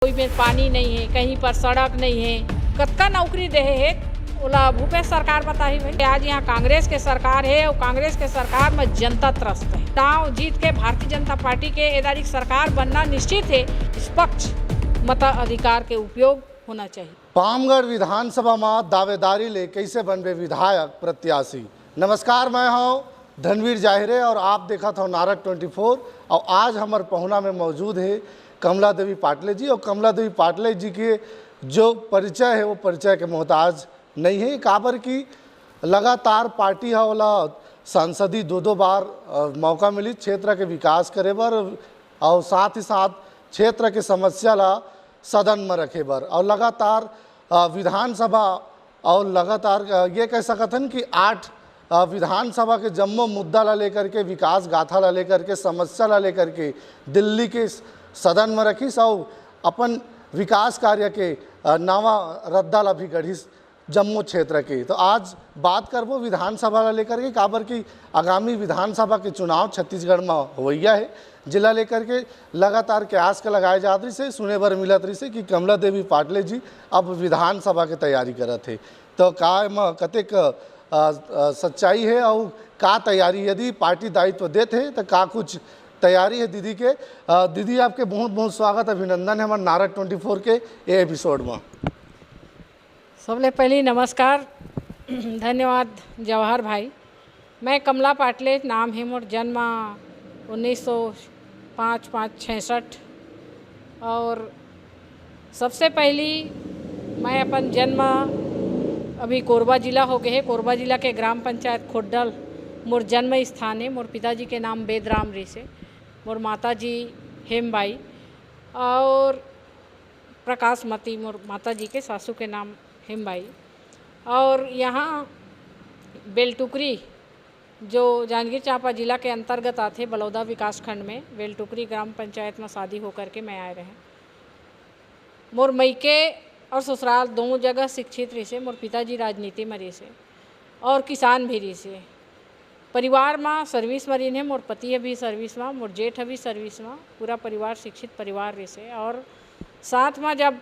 कोई में पानी नहीं है, कहीं पर सड़क नहीं है, कत्का नौकरी दे है ओला भूपेश सरकार बताही भाई। आज यहाँ कांग्रेस के सरकार है और कांग्रेस के सरकार में जनता त्रस्त है। चुनाव जीत के भारतीय जनता पार्टी के एदारी सरकार बनना निश्चित है। निष्पक्ष मताधिकार के उपयोग होना चाहिए। पामगढ़ विधानसभा में दावेदारी ले कैसे बनबे विधायक प्रत्याशी। नमस्कार, मैं हूँ धनवीर जाहिरे और आप देखा था नारक 24। और आज हमारे पहुना में मौजूद है कमला देवी पाटले जी। और कमला देवी पाटले जी के जो परिचय है वो परिचय के मोहताज नहीं है। काबर की लगातार पार्टी है वाला सांसदी दो बार मौका मिली क्षेत्र के विकास करे बर और साथ ही साथ क्षेत्र के समस्या ला सदन में रखे बर और लगातार विधानसभा और लगातार ये कह सकते कि 8 विधानसभा के जम्मो मुद्दा ला लेकर के विकास गाथा ला लेकर के समस्या ला लेकर के दिल्ली के सदन में रखीस और अपन विकास कार्य के नवा रद्दा ला भी गढ़ीस जम्मू क्षेत्र के। तो आज बात करबो विधानसभा ला लेकर के काबर की आगामी विधानसभा के चुनाव छत्तीसगढ़ में होइया है। जिला लेकर के लगातार क्यास के लगाए जात रही से सुने बर मिलत रही से कि कमला देवी पाटले जी अब विधानसभा के तैयारी करत है। तो का में कतेक सच्चाई है और का तैयारी यदि पार्टी दायित्व देते है तो का कुछ तैयारी है दीदी के। दीदी आपके बहुत बहुत स्वागत अभिनंदन है हमारे नारक 24 के ये एपिसोड में। सबले पहले नमस्कार, धन्यवाद जवाहर भाई। मैं कमला पाटले, नाम है मोर, जन्म 1905-5-66 और सबसे पहली मैं अपन जन्म अभी कोरबा जिला हो गए है। कोरबा जिला के ग्राम पंचायत खोडल मोर जन्म स्थान है। मोर पिताजी के नाम बेदराम री से, मोर माता जी हेमबाई और प्रकाशमती मोर माता जी के सासू के नाम हेमबाई। और यहाँ बेलटुकरी जो जांजगीर चांपा जिला के अंतर्गत आते बलौदा विकास खंड में बेलटुकरी ग्राम पंचायत में शादी होकर के मैं आए रहे। मोर मैके और ससुराल दोनों जगह शिक्षित रही से। मोर पिताजी राजनीति में रही से और किसान भी रही से। परिवार में सर्विस में रही है। मोर पति अभी सर्विस में, मोर जेठ अभी सर्विस में। पूरा परिवार शिक्षित परिवार रही से। और साथ में जब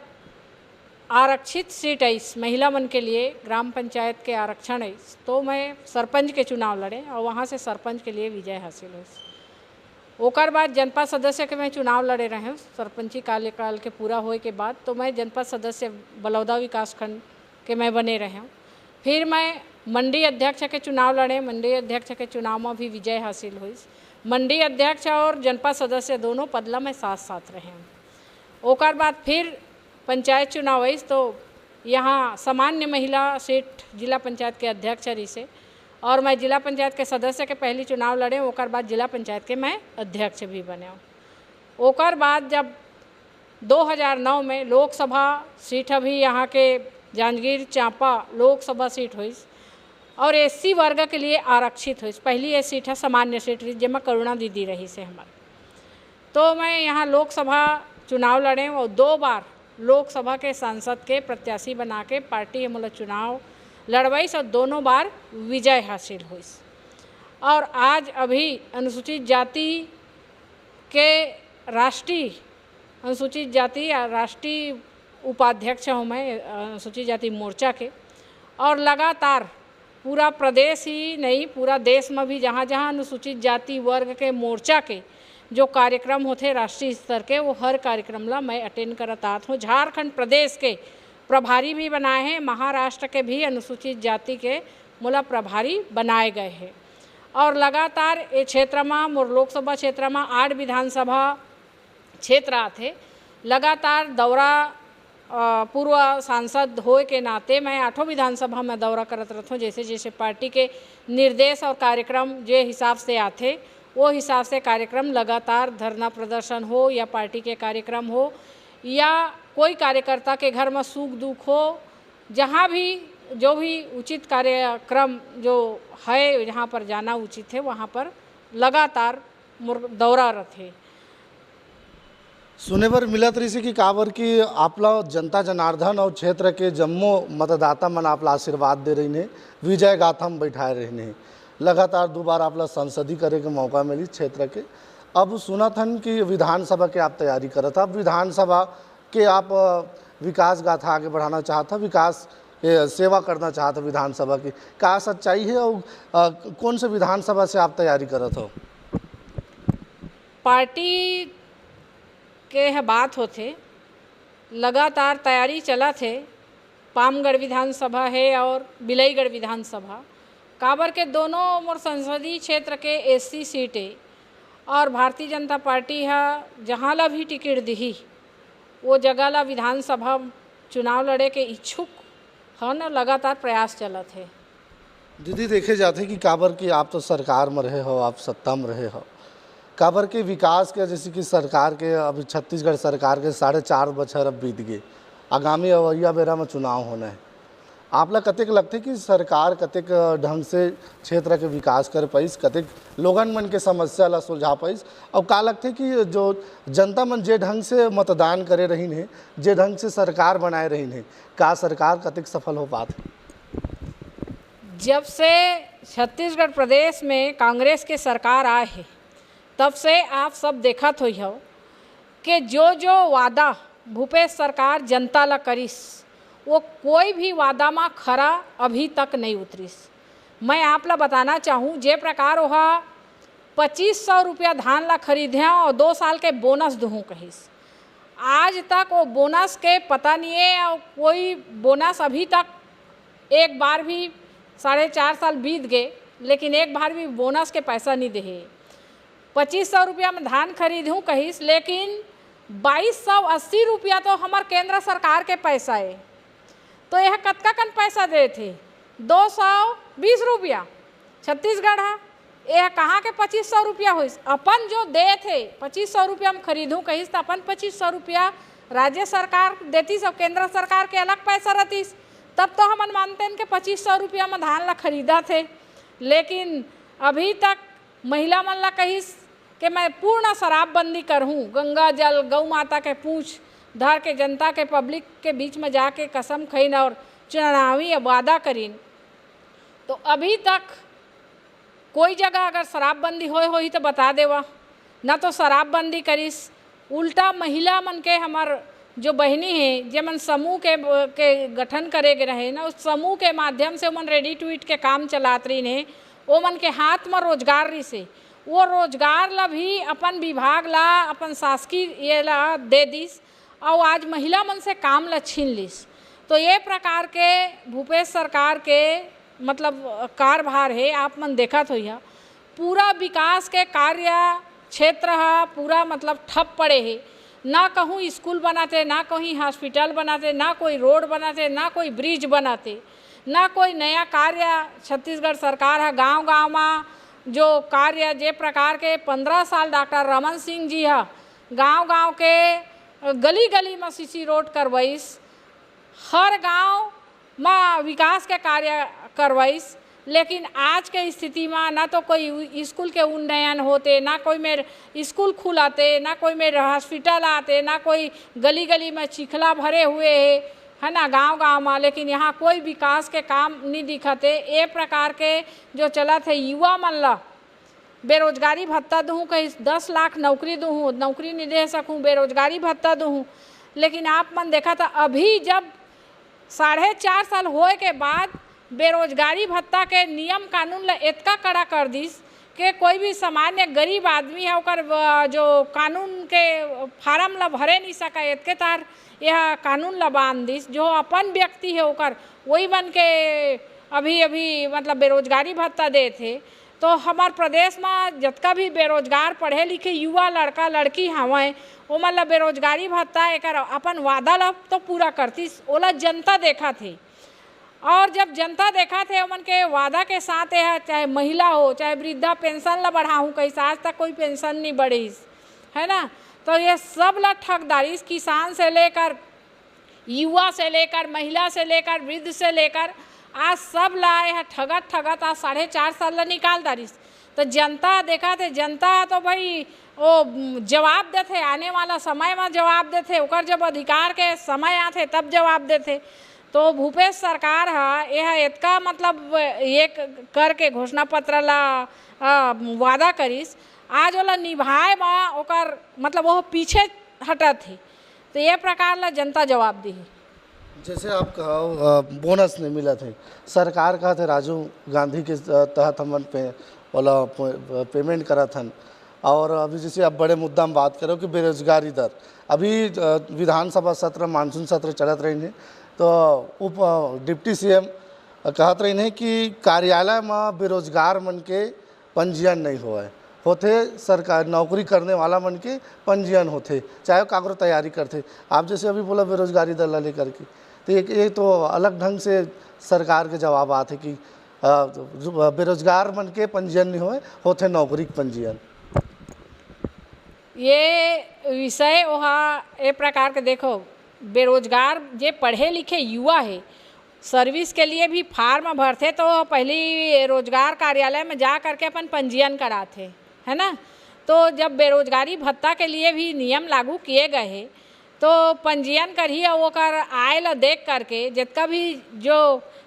आरक्षित सीट आई महिला मन के लिए, ग्राम पंचायत के आरक्षण आई, तो मैं सरपंच के चुनाव लड़े और वहाँ से सरपंच के लिए विजय हासिल हुई। ओकर बाद जनपद सदस्य के मैं चुनाव लड़े रहे हूँ। सरपंची कार्यकाल के पूरा होए के बाद तो मैं जनपद सदस्य बलौदा विकास खंड के मैं बने रहे हूँ। फिर मैं मंडी अध्यक्ष के चुनाव लड़े। मंडी अध्यक्ष के चुनाव में भी विजय हासिल हुई। मंडी अध्यक्ष और जनपद सदस्य दोनों पदला में साथ साथ रहे हूँ। ओकर बाद फिर पंचायत चुनाव आई तो यहाँ सामान्य महिला सीट जिला पंचायत के अध्यक्ष रही से और मैं जिला पंचायत के सदस्य के पहली चुनाव लड़े। ओकर बाद जिला पंचायत के मैं अध्यक्ष भी बने हूँ। ओकर बाद जब 2009 में लोकसभा सीट अभी यहाँ के जांजगीर चांपा लोकसभा सीट हुई और एससी वर्ग के लिए आरक्षित हुई। पहली ये सीट है सामान्य सीट रही जिसमें करुणा दीदी रही से हमारे। तो मैं यहाँ लोकसभा चुनाव लड़े और 2 बार लोकसभा के सांसद के प्रत्याशी बना के पार्टी मतलब चुनाव लड़वाई और दोनों बार विजय हासिल हुई। और आज अभी अनुसूचित जाति के राष्ट्रीय अनुसूचित जाति राष्ट्रीय उपाध्यक्ष हूँ मैं अनुसूचित जाति मोर्चा के। और लगातार पूरा प्रदेश ही नहीं पूरा देश में भी जहाँ जहाँ अनुसूचित जाति वर्ग के मोर्चा के जो कार्यक्रम होते राष्ट्रीय स्तर के वो हर कार्यक्रम ला मैं अटेंड करत आत हूँ। झारखंड प्रदेश के प्रभारी भी बनाए हैं, महाराष्ट्र के भी अनुसूचित जाति के मूला प्रभारी बनाए गए हैं। और लगातार ये क्षेत्र में मोर लोकसभा क्षेत्र में 8 विधानसभा क्षेत्र आते। लगातार दौरा पूर्व सांसद होए के नाते मैं 8 विधानसभा में दौरा करत रहता हूँ। जैसे जैसे पार्टी के निर्देश और कार्यक्रम जो हिसाब से आते वो हिसाब से कार्यक्रम लगातार धरना प्रदर्शन हो या पार्टी के कार्यक्रम हो या कोई कार्यकर्ता के घर में सुख दुख हो, जहाँ भी जो भी उचित कार्यक्रम जो है जहाँ पर जाना उचित है वहाँ पर लगातार दौरा रहते। सुने बर मिलत रही से कि काबर की आपला जनता जनार्दन और क्षेत्र के जम्मो मतदाता मन आपला आशीर्वाद दे रही ने, विजय गाथा में बैठाए रहने हैं। लगातार 2 बार आपला संसदी करे के मौका मिली क्षेत्र के। अब सुना थन कि विधानसभा के आप तैयारी करत। अब विधानसभा कि आप विकास गाथा आगे बढ़ाना चाहता, विकास सेवा करना चाहता विधानसभा की, का सच्चाई है और कौन से विधानसभा से आप तैयारी करत हो? पार्टी के बात होते लगातार तैयारी चला थे। पामगढ़ विधानसभा है और बिलईगढ़ विधानसभा काबर के दोनों मोर संसदीय क्षेत्र के एससी सीट है और भारतीय जनता पार्टी है जहाँ ला भी टिकट दी वो जगह ला विधानसभा चुनाव लड़े के इच्छुक है न। लगातार प्रयास चलत है। दीदी देखे जाते कि काबर की आप तो सरकार में रहे हो, आप सत्ता में रहे हो, काबर के विकास के जैसे कि सरकार के अभी छत्तीसगढ़ सरकार के 4.5 बछर अब बीत गए, आगामी अवैया बेरा में चुनाव होना है। आपला कतेक लगते कि सरकार कतेक ढंग से क्षेत्र के विकास कर पाइस, कतेक लोगन मन के समस्या ला सुलझा पाइस, और का लगते कि जो जनता मन जे ढंग से मतदान करे रही है, जे ढंग से सरकार बनाए रही है, का सरकार कतेक सफल हो पाते? जब से छत्तीसगढ़ प्रदेश में कांग्रेस के सरकार आए है तब से आप सब देखत हुई हो कि जो वादा भूपेश सरकार जनता ला करिस वो कोई भी वादा में खरा अभी तक नहीं उतरिस। मैं आप ला बताना चाहूँ जे प्रकार वह 2500 रुपया धान ला खरीदे और 2 साल के बोनस दूँ कहिस, आज तक वो बोनस के पता नहीं है और कोई बोनस अभी तक एक बार भी 4.5 साल बीत गए लेकिन एक बार भी बोनस के पैसा नहीं दे। 2500 रुपया में धान खरीदूँ कहिस लेकिन 2280 रुपया तो हमार केंद्र सरकार के पैसा है, तो यह कतका कन पैसा दे थे 220 रुपया छत्तीसगढ़ है, यह कहाँ के 2500 रुपया होइस। अपन जो दे थे 2500 रुपया में खरीदूँ कहिस तो अपन 2500 रुपया राज्य सरकार देती सब, केंद्र सरकार के अलग पैसा रहतीस, तब तो हम मानते हैं कि 2500 रुपया में धान ला खरीदा थे। लेकिन अभी तक महिला मन ला कहिस कि मैं पूर्ण शराबबंदी करहूँ, गंगा जल गौ माता के पूछ धर के जनता के पब्लिक के बीच में जाके कसम खईन और चुनावी वादा करीन, तो अभी तक कोई जगह अगर शराबबंदी होई तो बता देवा, ना तो शराबबंदी करिस। उल्टा महिला मन के हमार जो बहनी है जे मन समूह के गठन करे के रहे ना, उस समूह के माध्यम से मन रेडी टू ईट के काम चलात रही ने, वो मन के हाथ में रोजगार रही से वो रोजगार ला भी अपन विभाग ला अपन शासकीय ये ला दे दिस और आज महिला मन से काम ला छीन लिस। तो ये प्रकार के भूपेश सरकार के मतलब कार्यभार है। आप मन देखत होइहा पूरा विकास के कार्य क्षेत्र है पूरा मतलब ठप पड़े है, ना कहूँ स्कूल बनाते, ना कहीं हॉस्पिटल बनाते, ना कोई रोड बनाते, ना कोई ब्रिज बनाते, ना कोई नया कार्य छत्तीसगढ़ सरकार है। गांव-गांव में जो कार्य जे प्रकार के 15 साल डॉक्टर रमन सिंह जी है गांव-गांव के गली-गली में सीसी रोड करवाइस, हर गांव में विकास के कार्य करवाइस, लेकिन आज के स्थिति में ना तो कोई स्कूल के उन्नयन होते, ना कोई मेरे स्कूल खुलाते, ना कोई मेरे हॉस्पिटल आते, ना कोई गली-गली में चिखला भरे हुए है ना गांव-गांव में, लेकिन यहाँ कोई विकास के काम नहीं दिखते। ये प्रकार के जो चलत है युवा मन ला बेरोजगारी भत्ता दूँ, कहीं 10 लाख नौकरी दूँ, नौकरी नहीं दे सकूँ, बेरोजगारी भत्ता दूँ, लेकिन आप मन देखा था अभी जब 4.5 साल होए के बाद बेरोजगारी भत्ता के नियम कानून ला इतना कड़ा कर दिस कि कोई भी सामान्य गरीब आदमी है ओकर जो कानून के फार्म ला भरे नहीं सका, इतके तार यह कानून ला बांध दिस। जो अपन व्यक्ति है ओकर वही बन के अभी मतलब बेरोजगारी भत्ता दे थे। तो हमार प्रदेश में जितना भी बेरोजगार पढ़े लिखे युवा लड़का लड़की हवें वो मतलब बेरोजगारी भत्ता एक अपन वादा ला तो पूरा करतीस, ओला जनता देखा थे। और जब जनता देखा थे उमन के वादा के साथ है, चाहे महिला हो चाहे वृद्धा पेंशन ला बढ़ाऊँ, कहीं आज तक कोई पेंशन नहीं बढ़ीस है ना। तो ये सब ला ठगदारी, किसान से लेकर युवा से लेकर महिला से लेकर वृद्ध से लेकर आज सब ला यह ठगत आज 4.5 साल ला निकाल दारिस। तो जनता देखा थे, जनता तो भाई वो जवाब देते, आने वाला समय में जवाब देते, ओकर जब अधिकार के समय आते तब जवाब देते। तो भूपेश सरकार है यह इतना मतलब ये करके घोषणा पत्र ला वादा करिस, आज वाला निभाए में ओकर मतलब वो पीछे हटत है। तो ये प्रकार ला जनता जवाब दी। जैसे आप कहो बोनस नहीं मिला थे, सरकार कहा थे राजीव गांधी के तहत हमन पे वाला पेमेंट करा था। और अभी जैसे आप बड़े मुद्दा में बात करो कि बेरोजगारी दर, अभी विधानसभा सत्र मानसून सत्र चलत रही है, तो उप डिप्टी सीएम कहत रही है कि कार्यालय में बेरोजगार मन के पंजीयन नहीं होते, सरकार नौकरी करने वाला मन के पंजीयन होते, चाहे कागरो तैयारी करते। आप जैसे अभी बोला बेरोजगारी दर ला लेकर के, तो एक तो अलग ढंग से सरकार के जवाब आते कि बेरोजगार मन के पंजीयन नहीं होते नौकरी के पंजीयन। ये विषय वहाँ ए प्रकार के देखो, बेरोजगार जे पढ़े लिखे युवा है सर्विस के लिए भी फार्म भरते तो पहले रोजगार कार्यालय में जा करके अपन पंजीयन कराते, है ना। तो जब बेरोजगारी भत्ता के लिए भी नियम लागू किए गए हैं तो पंजीयन करी और वो कर आय ला देख करके जितना भी जो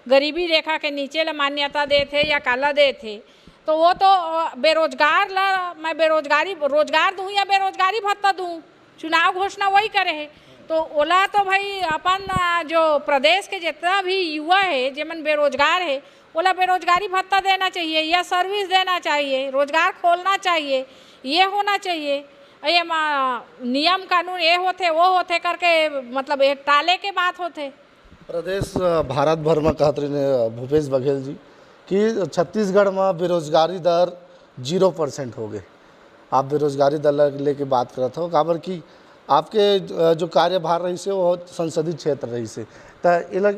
गरीबी रेखा के नीचे ला मान्यता दे थे या काला दे थे, तो वो तो बेरोजगार ला मैं रोजगार दूँ या बेरोजगारी भत्ता दूँ, चुनाव घोषणा वही करे है। तो ओला तो भाई अपन जो प्रदेश के जितना भी युवा है जिमन बेरोजगार है ओला बेरोजगारी भत्ता देना चाहिए या सर्विस देना चाहिए, रोजगार खोलना चाहिए, ये होना चाहिए। ये नियम कानून ये होते वो होते करके मतलब एक टाले के बात होते। प्रदेश भारत भर में कहत रहे भूपेश बघेल जी कि छत्तीसगढ़ में बेरोजगारी दर 0% हो गए। आप बेरोजगारी दर लेके बात करत हो, काबर कि आपके जो कार्यभार रही से वो संसदीय क्षेत्र रही से, तो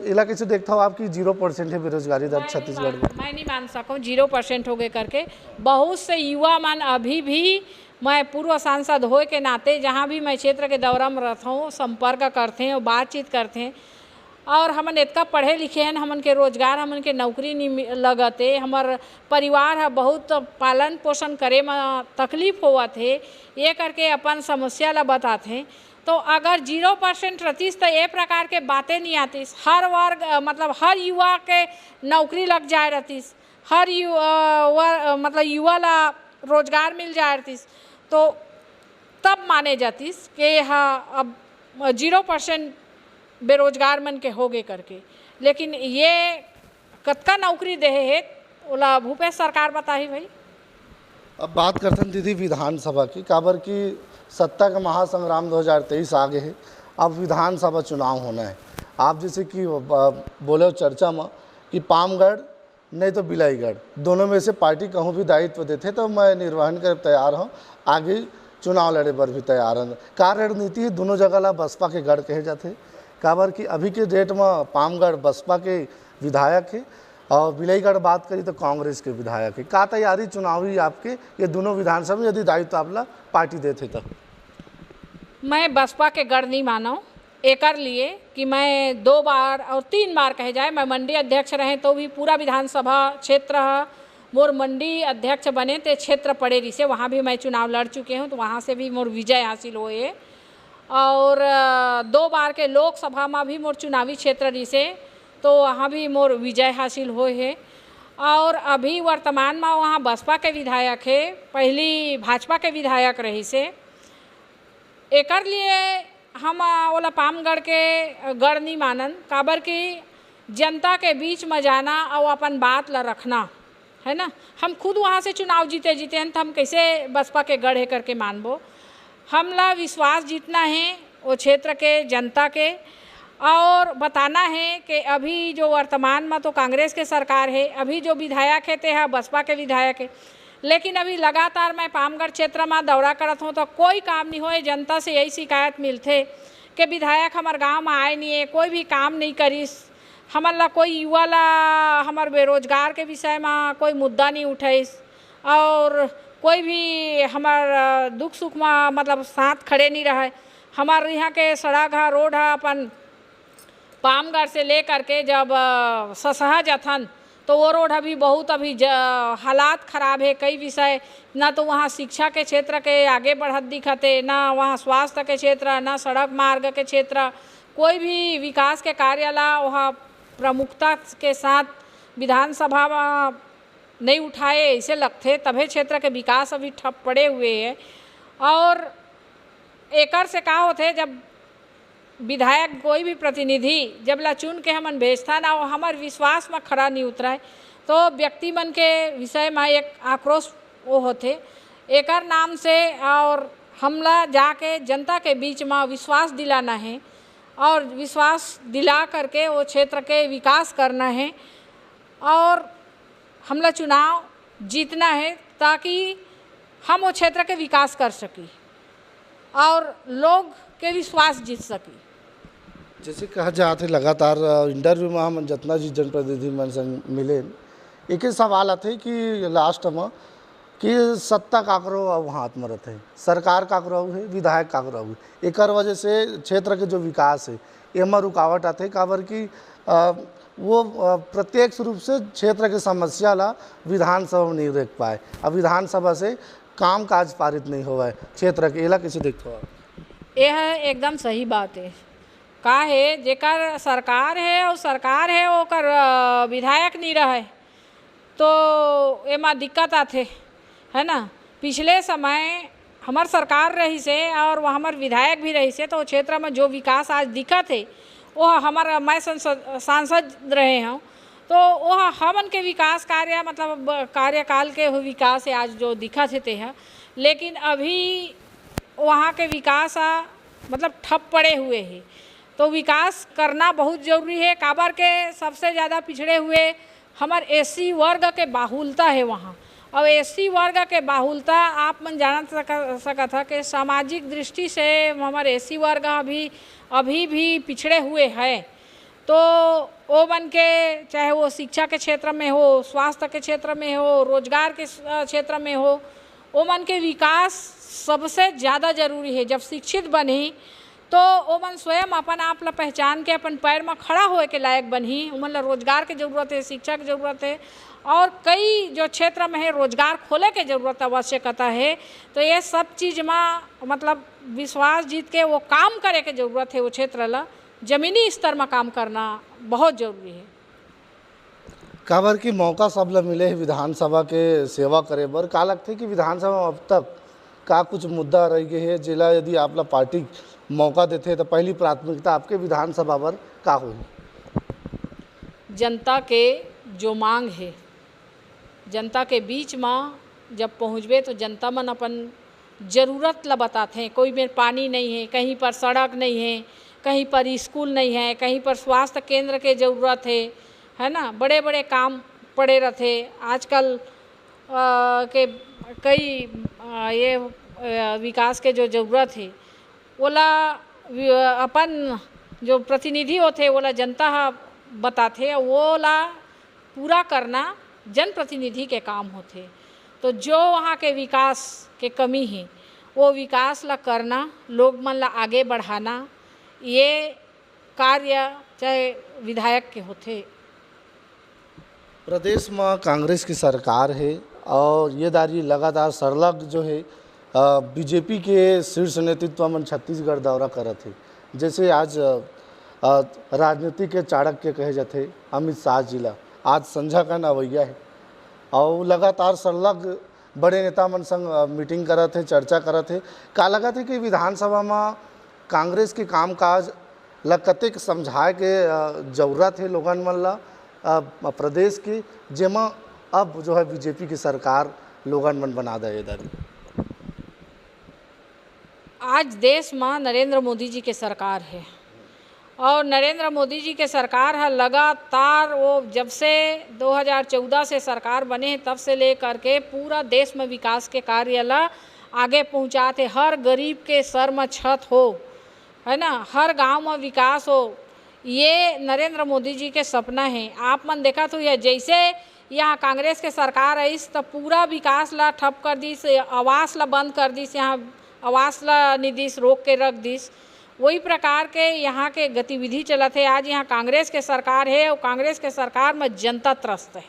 इला कैसे देखता हो आपकी 0% है बेरोजगारी दर छत्तीसगढ़ में? मैं नहीं मान सकूँ 0% हो गए करके। बहुत से युवा मन अभी भी, मैं पूर्व सांसद होए के नाते जहाँ भी मैं क्षेत्र के दौरा में रहता हूँ संपर्क करते हैं और बातचीत करते हैं। और हमन इतना पढ़े लिखे हैं, हमन के रोजगार हमन के नौकरी नहीं लगते, हमार परिवार है बहुत पालन पोषण करे में तकलीफ होवा थे, ये करके अपन समस्या ला बताते। तो अगर 0% रतीस तो ये प्रकार के बातें नहीं आतीस, हर वर्ग मतलब हर युवा के नौकरी लग जाए रतीस, हर मतलब युवा ला रोजगार मिल जाए रतीस, तो तब माने जातीस कि हाँ अब 0% बेरोजगार मन के हो गए करके। लेकिन ये कतका नौकरी दे है ओला भूपेश सरकार बताही भाई। अब बात करते हैं दीदी विधानसभा की, काबर की सत्ता का महासंग्राम 2023 आगे है, अब विधानसभा चुनाव होना है। आप जैसे कि बोले चर्चा में कि पामगढ़ नहीं तो बिलाईगढ़ दोनों में से पार्टी कहूँ भी दायित्व देते तो मैं निर्वहन कर तैयार हूँ, आगे चुनाव लड़े पर भी तैयार हूँ। का रणनीति है दोनों जगह ला बसपा के गढ़ कहे जाते, काबर कि अभी के डेट में पामगढ़ बसपा के विधायक है और बिलाईगढ़ बात करी तो कांग्रेस के विधायक है। का तैयारी चुनावी आपके ये दोनों विधानसभा यदि दायित्व आपला पार्टी देते तो? मैं बसपा के गढ़ नहीं माना एकर लिए कि मैं 2 बार और 3 बार कहे जाए मैं मंडी अध्यक्ष रहे तो भी पूरा विधानसभा क्षेत्र मोर मंडी अध्यक्ष बने थे, क्षेत्र पड़े रही से वहाँ भी मैं चुनाव लड़ चुके हूँ, तो वहाँ से भी मोर विजय हासिल हुए। और 2 बार के लोकसभा में भी मोर चुनावी क्षेत्र रही से तो वहाँ भी मोर विजय हासिल हुए है। और अभी वर्तमान में वहाँ बसपा के विधायक है, पहली भाजपा के विधायक रही से। एकर लिए हम ओला पामगढ़ के गढ़ नहीं मानन, काबर कि जनता के बीच में जाना और अपन बात ला रखना है ना। हम खुद वहाँ से चुनाव जीते हैं तो हम कैसे बसपा के गढ़ है करके मानबो। हमला विश्वास जीतना है वो क्षेत्र के जनता के और बताना है कि अभी जो वर्तमान में तो कांग्रेस के सरकार है, अभी जो विधायक है ते है बसपा के विधायक है, लेकिन अभी लगातार मैं पामगढ़ क्षेत्र में दौरा करत हूँ तो कोई काम नहीं होए। जनता से यही शिकायत मिलते कि विधायक हमार गांव में आए नहीं है, कोई भी काम नहीं करीस, हमन ला कोई युवा ला हमार बेरोजगार के विषय में कोई मुद्दा नहीं उठाइस और कोई भी हमार दुख सुख में मतलब साथ खड़े नहीं रहे। हमार यहाँ के सड़क है रोड है अपन पामगढ़ से ले करके जब ससहा जाथन तो वो रोड अभी बहुत अभी हालात ख़राब है। कई विषय ना तो वहाँ शिक्षा के क्षेत्र के आगे बढ़त दिखते, ना वहाँ स्वास्थ्य के क्षेत्र, ना सड़क मार्ग के क्षेत्र, कोई भी विकास के कार्य ला वहाँ प्रमुखता के साथ विधानसभा में नहीं उठाए ऐसे लगते, तभी क्षेत्र के विकास अभी ठप पड़े हुए हैं। और एकर से का होते जब विधायक कोई भी प्रतिनिधि जब ला चुन के हमन भेजता ना वो हमार विश्वास में खड़ा नहीं उतराए तो व्यक्ति मन के विषय में एक आक्रोश वो होते एकर नाम से और हमला जाके जनता के बीच में विश्वास दिलाना है और विश्वास दिला करके वो क्षेत्र के विकास करना है और हमला चुनाव जीतना है ताकि हम वो क्षेत्र के विकास कर सकी और लोग के विश्वास जीत सकी। जैसे कहा जाते लगातार इंटरव्यू में हम जितना जी जनप्रतिनिधि मन संग मिले एक ही सवाल आते कि लास्ट में कि सत्ता काकरो अब हाथ में रहते हैं, सरकार काकरो है, विधायक काकरो है, एक वजह से क्षेत्र के जो विकास है एमा रुकावट आते काबर कि वो प्रत्यक्ष रूप से क्षेत्र के समस्या ला विधानसभा में नहीं देख पाए, अब विधानसभा से काम काज पारित नहीं हुआ है क्षेत्र के, एला कैसे देखते हो? यह एकदम सही बात है। का है जेकर सरकार है और सरकार है ओकर विधायक नहीं रहे तो एमा दिक्कत आते है ना। पिछले समय हमार सरकार रही से और वह हमार विधायक भी रही से तो क्षेत्र में जो विकास आज दिखत है वो हमारा मैं सांसद रहे हूँ तो वह हमन के विकास कार्य मतलब कार्यकाल के विकास है आज जो दिखत थे है, लेकिन अभी वहाँ के विकास मतलब ठप पड़े हुए हैं तो विकास करना बहुत ज़रूरी है। काबर के सबसे ज़्यादा पिछड़े हुए हमार एससी वर्ग के बाहुलता है वहाँ। अब एससी वर्ग के बाहुलता आप मन जान सकता कि सामाजिक दृष्टि से हमारे एससी वर्ग अभी भी पिछड़े हुए हैं तो वो बन के चाहे वो शिक्षा के क्षेत्र में हो, स्वास्थ्य के क्षेत्र में हो, रोजगार के क्षेत्र में हो, वो मन के विकास सबसे ज़्यादा जरूरी है। जब शिक्षित बनी तो वो मन स्वयं अपन आप ला पहचान के अपन पैर में खड़ा होए के लायक बनी, उमन ला रोजगार की ज़रूरत है, शिक्षा की ज़रूरत है और कई जो क्षेत्र में है रोजगार खोले के ज़रूरत आवश्यकता है। तो ये सब चीज़ में मतलब विश्वास जीत के वो काम करे के ज़रूरत है। वो क्षेत्र ला जमीनी स्तर में काम करना बहुत ज़रूरी है। काबर की मौका सब ला मिले है विधानसभा के सेवा करे बर, का लगते कि विधानसभा में अब तक का कुछ मुद्दा रह गए है जिला यदि आप ला पार्टी मौका देते तो पहली प्राथमिकता आपके विधानसभा पर का होगी? जनता के जो मांग है जनता के बीच में जब पहुँचबे तो जनता मन अपन ज़रूरत ला बताते हैं। कोई में पानी नहीं है, कहीं पर सड़क नहीं है, कहीं पर स्कूल नहीं है, कहीं पर स्वास्थ्य केंद्र के ज़रूरत है ना। बड़े बड़े काम पड़े रहते आजकल के कई ये विकास के जो ज़रूरत है ओला अपन जो प्रतिनिधि होते ओला जनता बताते ओला पूरा करना जनप्रतिनिधि के काम होते। तो जो वहाँ के विकास के कमी है वो विकास ला करना, लोग मन ला आगे बढ़ाना, ये कार्य चाहे विधायक के होते। प्रदेश में कांग्रेस की सरकार है और ये दारी लगातार सरलग जो है बीजेपी के शीर्ष नेतृत्व में छत्तीसगढ़ दौरा करत है। जैसे आज राजनीति के चाणक्य कहे जाते अमित शाह जिला आज संझा का नवैया है और लगातार सरलग बड़े नेता मन संग मीटिंग करत है, चर्चा करत है। का लगत है कि विधानसभा में कांग्रेस के कामकाज ला कतेक समझाए के जरूरत है लोगन मन ला प्रदेश की, जेमा अब जो है बीजेपी की सरकार लोगन मन बना दे इधर। आज देश में नरेंद्र मोदी जी के सरकार है और नरेंद्र मोदी जी के सरकार है लगातार वो जब से 2014 से सरकार बने हैं तब से लेकर के पूरा देश में विकास के कार्य ला आगे पहुँचाते। हर गरीब के सर में छत हो, है ना, हर गांव में विकास हो, ये नरेंद्र मोदी जी के सपना है। आप मन देखा तो यह जैसे यहाँ कांग्रेस के सरकार आई तो पूरा विकास ला ठप कर दीस, आवास ला बंद कर दीस, यहाँ आवास ला निधि रोक के रख दीस, वही प्रकार के यहाँ के गतिविधि चलत है। आज यहाँ कांग्रेस के सरकार है और कांग्रेस के सरकार में जनता त्रस्त है।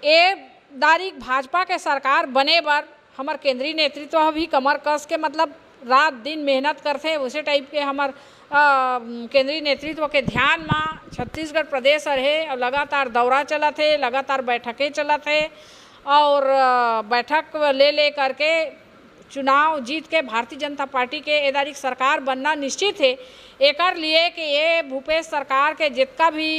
ये दारिक भाजपा के सरकार बने बर हमार केंद्रीय नेतृत्व भी कमर कस के मतलब रात दिन मेहनत करते, उसे टाइप के हमार केंद्रीय नेतृत्व के ध्यान में छत्तीसगढ़ प्रदेश रहे और लगातार दौरा चलत है, लगातार बैठकें चलत है और बैठक ले करके चुनाव जीत के भारतीय जनता पार्टी के एदारी सरकार बनना निश्चित है। एकर लिए कि ये भूपेश सरकार के जितना भी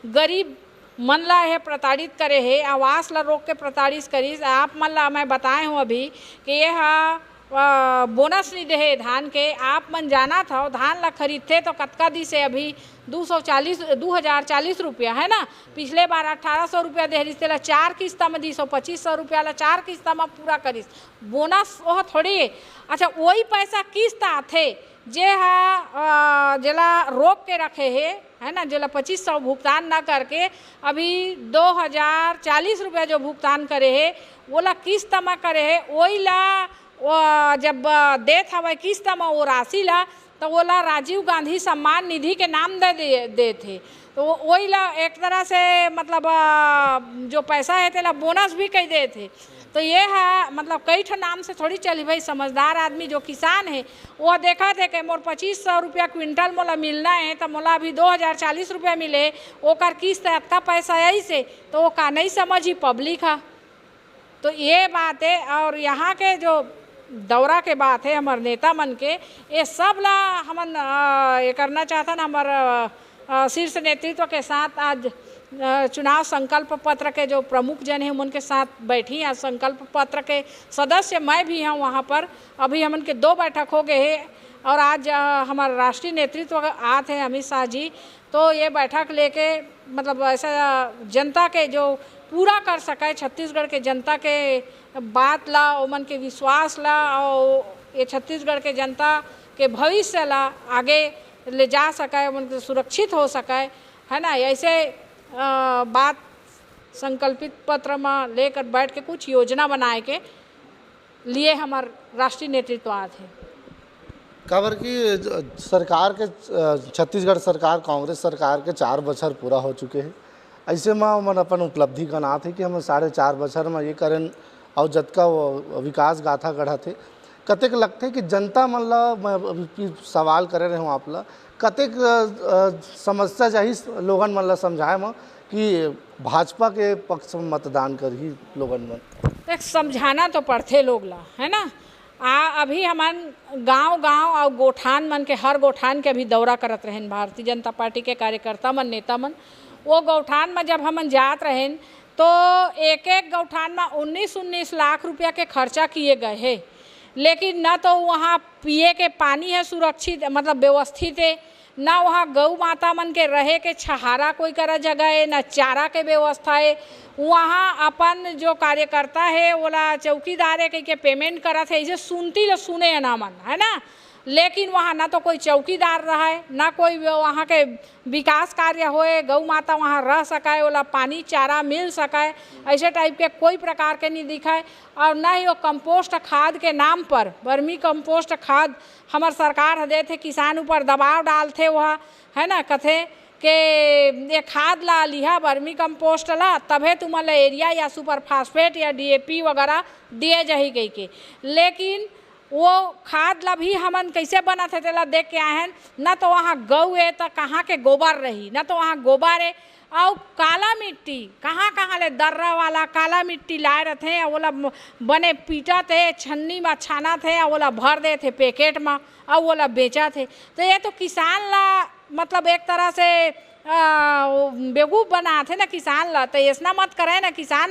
गरीब मन ला है प्रताड़ित करे है, आवास ला रोक के प्रताड़ित करीस। आप मन ला मैं बताए हूँ अभी कि ये बोनस नहीं दे है धान के। आप मन जाना था धान ला खरीदते तो कतका दी से अभी 2040 रुपया है ना। पिछले बार 1800 रुपया दे रही ला 4 किस्त में 2500 रुपया ला 4 किस्त में पूरा करीस। बोनस वह थोड़ी है। अच्छा वही पैसा किस्त आथे जे जेला रोक के रखे है ना, जेला 2500 भुगतान ना करके अभी 2040 रुपया जो भुगतान करे है वो ला किस्त में करे है। वही ला वो जब देत हवा किस्त में वो राशि ला तो वो ला राजीव गांधी सम्मान निधि के नाम दे थे। तो वही ला एक तरह से मतलब जो पैसा है तेला बोनस भी कह दे थे। तो ये है मतलब कई ठो नाम से थोड़ी चली भाई। समझदार आदमी जो किसान है वो देखा थे कि मोर 2500 रुपया क्विंटल मोला मिलना है तो मोला अभी 2040 रुपया मिले, ओकर किस्त अतका पैसा आई से तो वो का नहीं समझी पब्लिक है। तो ये बात है। और यहाँ के जो दौरा के बात है हमारे नेता मन के, ये सब ला हमन ये करना चाहता ना। हमारे शीर्ष नेतृत्व के साथ आज चुनाव संकल्प पत्र के जो प्रमुख जन हैं उनके साथ बैठी। आज संकल्प पत्र के सदस्य मैं भी हूँ वहाँ पर। अभी हमन के 2 बैठक हो गए हैं और आज हमारा राष्ट्रीय नेतृत्व आते हैं अमित शाह जी। तो ये बैठक लेके मतलब ऐसा जनता के जो पूरा कर सके, छत्तीसगढ़ के जनता के बात ला, उमन के विश्वास ला और ये छत्तीसगढ़ के जनता के भविष्य ला आगे ले जा सके, उनके सुरक्षित हो सके है ना। ऐसे बात संकल्पित पत्र में लेकर बैठ के कुछ योजना बनाए के लिए हमार राष्ट्रीय नेतृत्व आते हैं। खबर की सरकार के छत्तीसगढ़ सरकार कांग्रेस सरकार के 4 बछर पूरा हो चुके हैं। ऐसे में मन अपन उपलब्धि गनात है कि हम 4.5 बछर में ये करें और जतका विकास गाथा गढ़ा थे। कतेक लगते कि जनता मन ला मैं अभी सवाल करे रहे हूँ आप ला कतेक समस्या चाहिए लोगन मन ला समझाए में कि भाजपा के पक्ष में मतदान कर ही लोगन मन एक समझाना तो पड़ते लोग ला है ना। अभी हमान गांव-गांव और गोठान मन के हर गोठान के अभी दौरा करत रहें भारतीय जनता पार्टी के कार्यकर्ता मन नेता मन। वो गौठान में जब हमन जात रहें तो एक गौठान में 19 लाख रुपया के खर्चा किए गए हैं, लेकिन न तो वहाँ पिए के पानी है सुरक्षित मतलब व्यवस्थित है, ना वहाँ गौ माता मन के रहे के छहारा कोई करा जगह है, न चारा के व्यवस्था है। वहाँ अपन जो कार्यकर्ता है ओला चौकीदार है कह के पेमेंट करत है, इसे सुनती ल सुने ना मन है ना। लेकिन वहाँ ना तो कोई चौकीदार रहा है, ना कोई वहाँ के विकास कार्य होए, गौ माता वहाँ रह सकाए, ओला पानी चारा मिल सकाए, ऐसे टाइप के कोई प्रकार के नहीं दिखाए। और ना ही वो कंपोस्ट खाद के नाम पर वर्मी कंपोस्ट खाद हमार सरकार दे थे, किसान ऊपर दबाव डालते वह है ना, कथे के ये खाद ला लिहा वर्मी कंपोस्ट ला तभे तुम्हारा एरिया या सुपर फास्फेट या DAP वगैरह दिए जाही कही के। लेकिन वो खाद ला भी हमन कैसे बना थे तेला देख के आए हैं। न तो वहाँ गौ है तो कहाँ के गोबर रही, न तो वहाँ गोबर है और काला मिट्टी कहाँ ले दर्रा वाला काला मिट्टी लाए रहते हैं। ओला बने पीटा थे छन्नी में छाना थे, ओला भर दे थे पैकेट में और ओला बेचा थे। तो ये तो किसान ला मतलब एक तरह से बेवकूफ़ बनाते ना किसान ला। तो ऐसा मत करें ना, किसान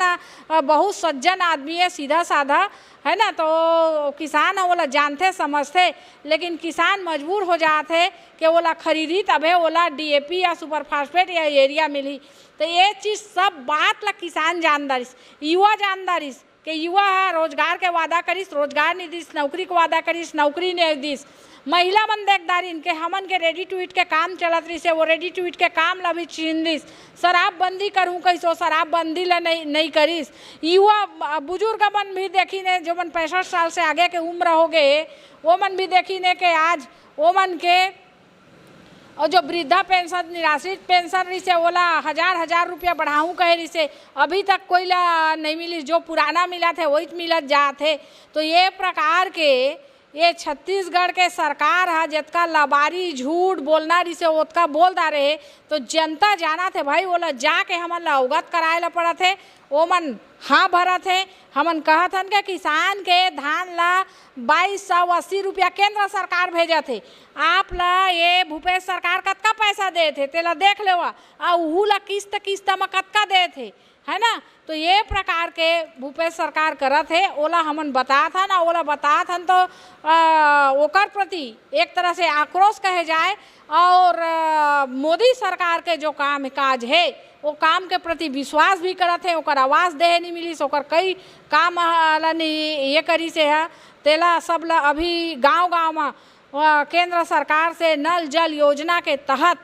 बहुत सज्जन आदमी है, सीधा साधा है ना। तो किसान ओला जानते समझते, लेकिन किसान मजबूर हो जाते कि ओला खरीदी तबे ओला DAP या सुपर फास्फेट या एरिया मिली। तो ये चीज़ सब बात ला किसान जानदारिस, युवा जानदारिस कि युवा रोजगार के वादा करिस, रोजगार नहीं दिस, नौकरी के वादा करिस, नौकरी नहीं दिस। महिला मन देखदारी इनके हमन के रेडी टू ईट के काम चलत रही से, वो रेडी टू ईट के काम ला भी छीन दिस। शराबबंदी करूँ कैसो शराबबंदी ला नहीं करिस। युवा बुजुर्ग मन भी देखी ने जो मन 65 साल से आगे के उम्र हो गए वो मन भी देखी ने कि आज वो मन के और जो वृद्धा पेंशन निराश्रित पेंशन रही से ओला 1000 रुपया बढ़ाऊँ कहे रही से, अभी तक कोई ला नहीं मिली, जो पुराना मिला थे वही मिलत जाते। तो ये प्रकार के ये छत्तीसगढ़ के सरकार है जितका लबारी झूठ बोलना रही से ओतका बोल दा रहे, तो जनता जाना थे भाई वो जाके हमन ला अवगत कराए ला पड़ा थे। वो मन हाँ भरा थे, हमन कहा था कि किसान के धान ला 2280 रुपया केंद्र सरकार भेजा थे, आप ला ये भूपेश सरकार कतका पैसा दे थे तेला देख लेवा, और ऊ ला किस्त किस्त में कतका दे थे, है ना। तो ये प्रकार के भूपेश सरकार करत है, ओला हमन बता था ना, ओला बता था तो ओकर प्रति एक तरह से आक्रोश कहे जाए, और मोदी सरकार के जो काम काज है वो काम के प्रति विश्वास भी करत है। ओकर आवास देहे नहीं मिली, ओकर कई काम ये करी से है तेला सब ला अभी गांव-गांव में केंद्र सरकार से नल जल योजना के तहत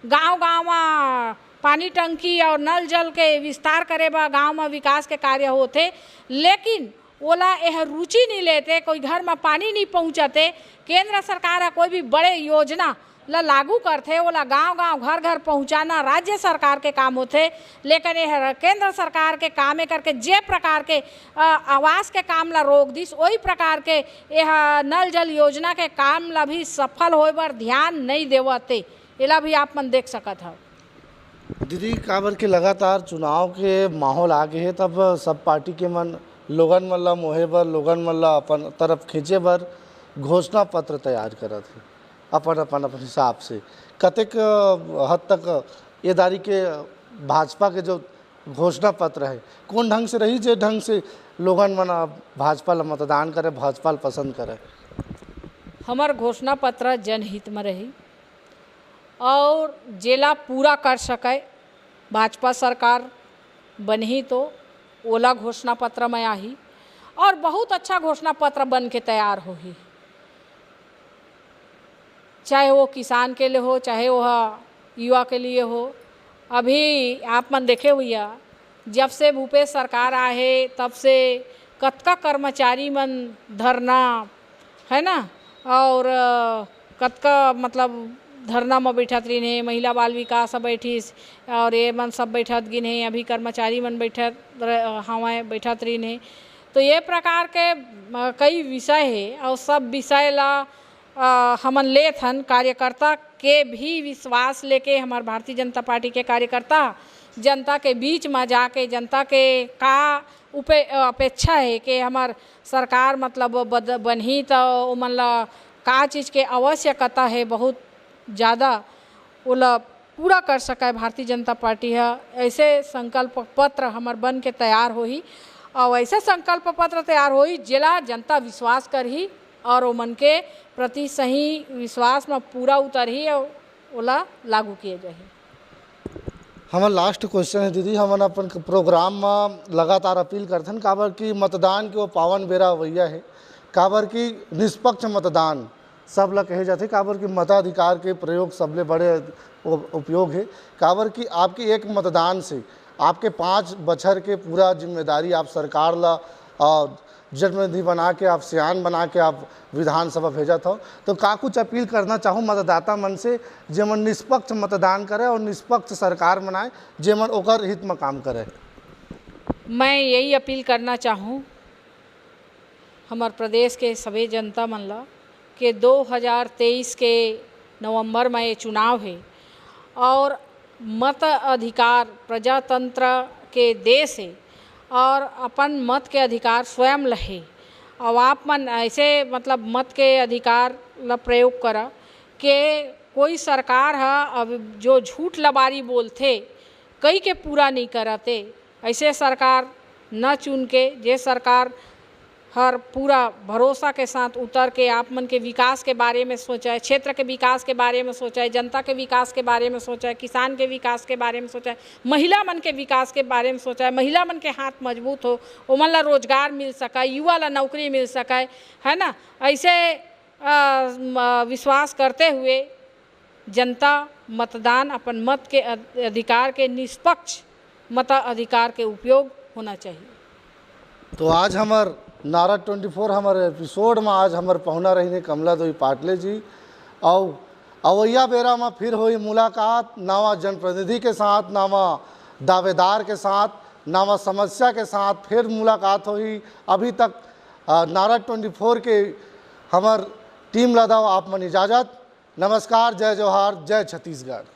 गांव-गांव में पानी टंकी और नल जल के विस्तार करे बा गांव में विकास के कार्य होते, लेकिन ओला यह रुचि नहीं लेते, कोई घर में पानी नहीं पहुंचते। केंद्र सरकार कोई भी बड़े योजना ला लागू करते, ओला गांव-गांव घर-घर पहुंचाना राज्य सरकार के काम होते, लेकिन यह केंद्र सरकार के कामे करके जे प्रकार के आवास के काम ला रोक दिस, वही प्रकार के यह नल जल योजना के काम ला भी सफल होए बर ध्यान नहीं देवते। एला भी आप मन देख सकत हो। दीदी काबर के लगातार चुनाव के माहौल आगे है, तब सब पार्टी के मन लोगन मन ला मोहे बर, लोगन मन ला अपन तरफ खींचे बर घोषणा पत्र तैयार करत है अपन हिसाब से। कतेक हद तक ये दारी के भाजपा के जो घोषणा पत्र है कौन ढंग से रही, जे ढंग से लोगन मन भाजपा ला मतदान करे, भाजपा ला पसंद करे? हमार घोषणा पत्र जनहित में रही और जेला पूरा कर सके भाजपा सरकार बनी तो ओला घोषणा पत्र में आही, और बहुत अच्छा घोषणा पत्र बन के तैयार होही, चाहे वो किसान के लिए हो, चाहे वो युवा के लिए हो। अभी आप मन देखे हुआ जब से भूपेश सरकार आए तब से कतका कर्मचारी मन धरना, है ना, और कतका मतलब धरना में बैठत रही है, महिला बाल विकास बैठीस और ये मन सब बैठत गिन है, अभी कर्मचारी मन बैठत हवा बैठत रही है। तो ये प्रकार के कई विषय है और सब विषय ला हमन लेत हन। कार्यकर्ता के भी विश्वास लेके हमार भारतीय जनता पार्टी के कार्यकर्ता जनता के बीच में जाके जनता के का अपेक्षा है कि हमार सरकार मतलब बनही तो उमन ला का चीज़ के आवश्यकता है बहुत ज़्यादा ओला पूरा कर सके भारतीय जनता पार्टी है। ऐसे संकल्प पत्र हमार बन के तैयार होही और ऐसे संकल्प पत्र तैयार होही जिला जनता विश्वास करही और ओमन के प्रति सही विश्वास में पूरा उतरही और ओला लागू किए जाही। हमार लास्ट क्वेश्चन है दीदी, हमन अपन प्रोग्राम में लगातार अपील करथन काबर कि मतदान के वो पावन बेरा अवैया है, काबर कि निष्पक्ष मतदान सब ला कहे जाते, काबर कि मताधिकार के प्रयोग सबले बड़े उपयोग है, काबर कि आपके एक मतदान से आपके 5 बछर के पूरा जिम्मेदारी आप सरकार ला जनप्रतिनिधि बना के आप सियान बना के आप विधानसभा भेजा था। तो का कुछ अपील करना चाहूँ मतदाता मन से जेमन निष्पक्ष मतदान करे और निष्पक्ष सरकार बनाए जेमन ओकर हित में काम करे? मैं यही अपील करना चाहूँ हमार प्रदेश के सभी जनता मन ला कि 2023 के नवंबर में ये चुनाव है और मत अधिकार प्रजातंत्र के देश है और अपन मत के अधिकार स्वयं लहे और आप मन ऐसे मतलब मत के अधिकार ला प्रयोग करा कि कोई सरकार है अब जो झूठ लबारी बोलते कई के पूरा नहीं कराते, ऐसे सरकार न चुन के जे सरकार हर पूरा भरोसा के साथ उतर के आप मन के विकास के बारे में सोचा, क्षेत्र के विकास के बारे में सोचा, जनता के विकास के बारे में सोचा, किसान के विकास के बारे में सोचा, महिला मन के विकास के बारे में सोचा, महिला मन के हाथ मजबूत हो, ओमन ला रोजगार मिल सका, युवा ला नौकरी मिल सके, है ना। ऐसे विश्वास करते हुए जनता मतदान अपन मत के अधिकार के निष्पक्ष मताधिकार के उपयोग होना चाहिए। तो आज हमार नारद 24 हमारे एपिसोड में आज हमारे पहुना रही ने कमला देवी पाटले जी और अवैया बेरा में फिर हुई मुलाकात नवा जनप्रतिनिधि के साथ, नवा दावेदार के साथ, नवा समस्या के साथ फिर मुलाकात हुई। अभी तक नारद 24 के हमर टीम ला दाओ आप मन इजाज़त। नमस्कार, जय जोहार, जय छत्तीसगढ़।